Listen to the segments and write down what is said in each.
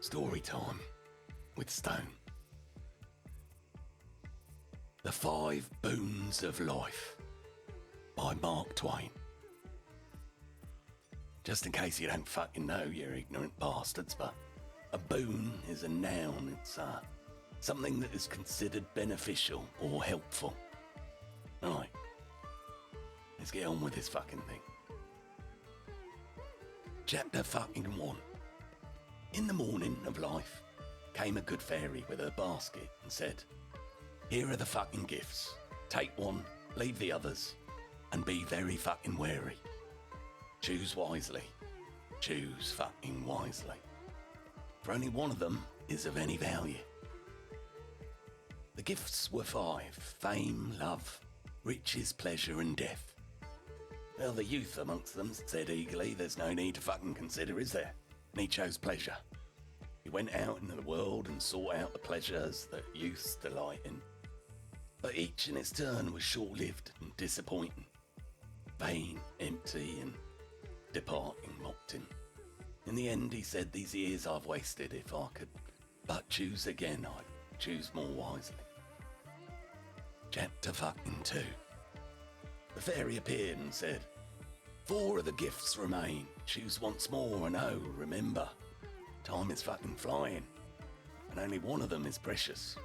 Storytime with Stone. The Five Boons of Life by Mark Twain. Just in case you don't fucking know, you ignorant bastards, but a boon is a noun. It's something that is considered beneficial or helpful. Right, let's get on with this fucking thing. Chapter fucking 1. In the morning of life came a good fairy with her basket and said, "Here are the fucking gifts. Take one, leave the others, and be very fucking wary. Choose wisely. Choose fucking wisely. For only one of them is of any value." The gifts were 5: fame, love, riches, pleasure, and death. Well, the youth amongst them said eagerly, "There's no need to fucking consider, is there?" And he chose pleasure. He went out into the world and sought out the pleasures that youths delight in. But each in its turn was short-lived and disappointing. Vain, empty, and departing mocked him. In the end, he said, "These years I've wasted. If I could but choose again, I'd choose more wisely." Chapter fucking 2. The fairy appeared and said, "4 of the gifts remain. Choose once more, and oh, remember, time is fucking flying, and only one of them is precious."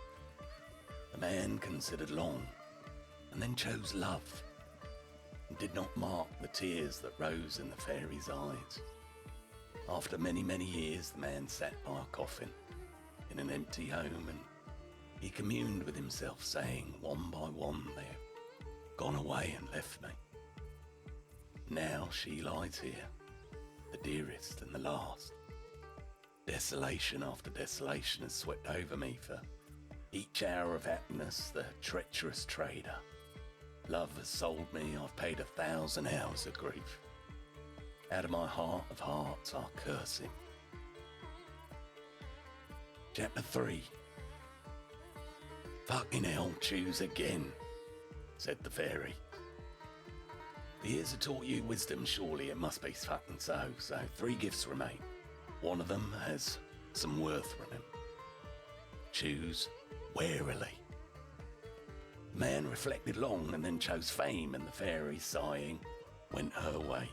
The man considered long, and then chose love, and did not mark the tears that rose in the fairy's eyes. After many, many years, the man sat by a coffin in an empty home, and he communed with himself, saying, "One by one they have gone away and left me. Now she lies here, the dearest and the last. Desolation after desolation has swept over me. For each hour of happiness, the treacherous trader love has sold me. I've paid 1,000 hours of grief. Out of my heart of hearts, I'll curse him." Chapter 3. "Fucking hell, choose again," said the fairy. "The years have taught you wisdom, surely it must be fucking so. So 3 gifts remain. One of them has some worth, remember. Choose warily." The man reflected long and then chose fame, and the fairy, sighing, went her way.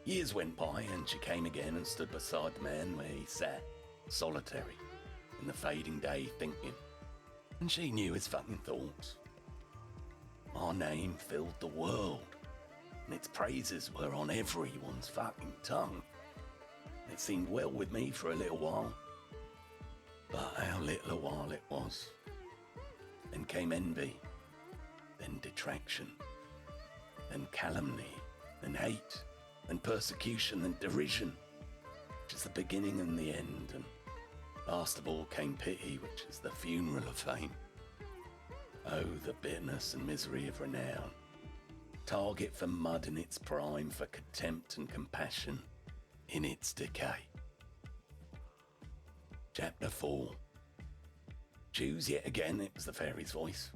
Years went by, and she came again and stood beside the man where he sat, solitary, in the fading day, thinking. And she knew his fucking thoughts. My name filled the world, and its praises were on everyone's fucking tongue. It seemed well with me for a little while, but how little a while it was. Then came envy, then detraction, then calumny, then hate, then persecution, then derision, which is the beginning and the end, and last of all came pity, which is the funeral of fame. Oh, the bitterness and misery of renown. Target for mud in its prime, for contempt and compassion in its decay. Chapter 4. "Choose yet again," it was the fairy's voice.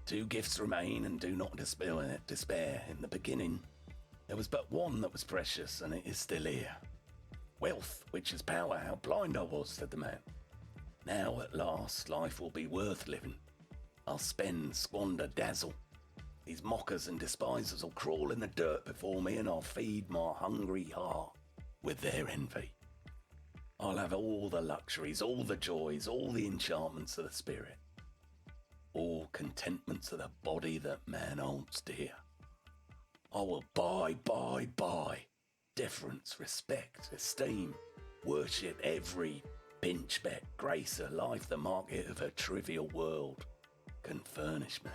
"2 gifts remain, and do not despair. In the beginning, there was but one that was precious, and it is still here. Wealth, which is power. How blind I was," said the man. "Now, at last, life will be worth living. I'll spend, squander, dazzle. These mockers and despisers will crawl in the dirt before me, and I'll feed my hungry heart with their envy. I'll have all the luxuries, all the joys, all the enchantments of the spirit, all contentments of the body that man holds dear. I will buy deference, respect, esteem, worship, every pinchbeck, grace of life the market of a trivial world can furnish me.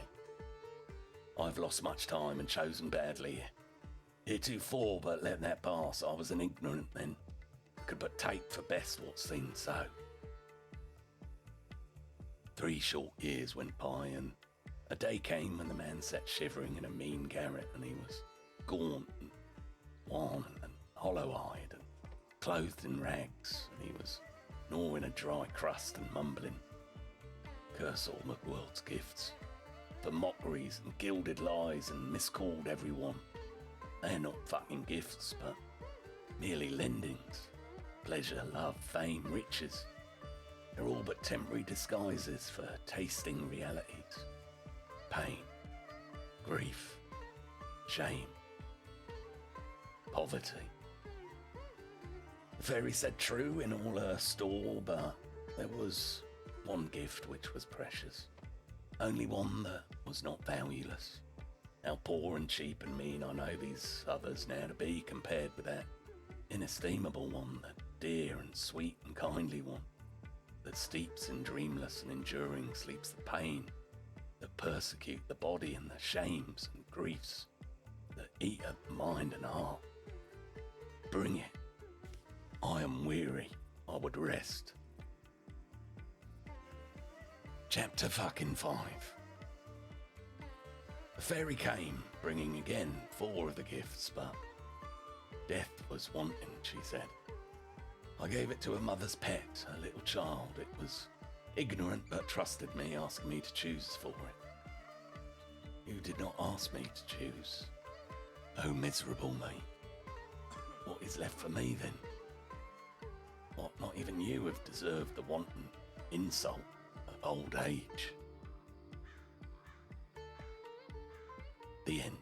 I've lost much time and chosen badly heretofore, but let that pass. I was an ignorant then, could but take for best what seemed so." 3 short years went by, and a day came when the man sat shivering in a mean garret, and he was gaunt and wan and hollow-eyed and clothed in rags, and he was gnawing a dry crust and mumbling, "Curse all the world's gifts, for mockeries and gilded lies, and miscalled every one. They're not fucking gifts, but merely lendings. pleasure, love, fame, riches. They're all but temporary disguises for tasting realities. Pain, grief, shame, poverty. The fairy said true in all her store, but there was one gift which was precious. Only one that was not valueless. How poor and cheap and mean I know these others now to be compared with that inestimable one, that dear and sweet and kindly one, that steeps in dreamless and enduring sleeps the pain, that persecute the body and the shames and griefs, that eat at the mind and heart. Bring it. I am weary, I would rest. Chapter fucking 5. The fairy came, bringing again 4 of the gifts, but death was wanting, she said. I gave it to her mother's pet, a little child. It was ignorant but trusted me, asking me to choose for it. You did not ask me to choose. Oh, miserable me. What is left for me then? What, not even you have deserved the wanton insult of old age. The end.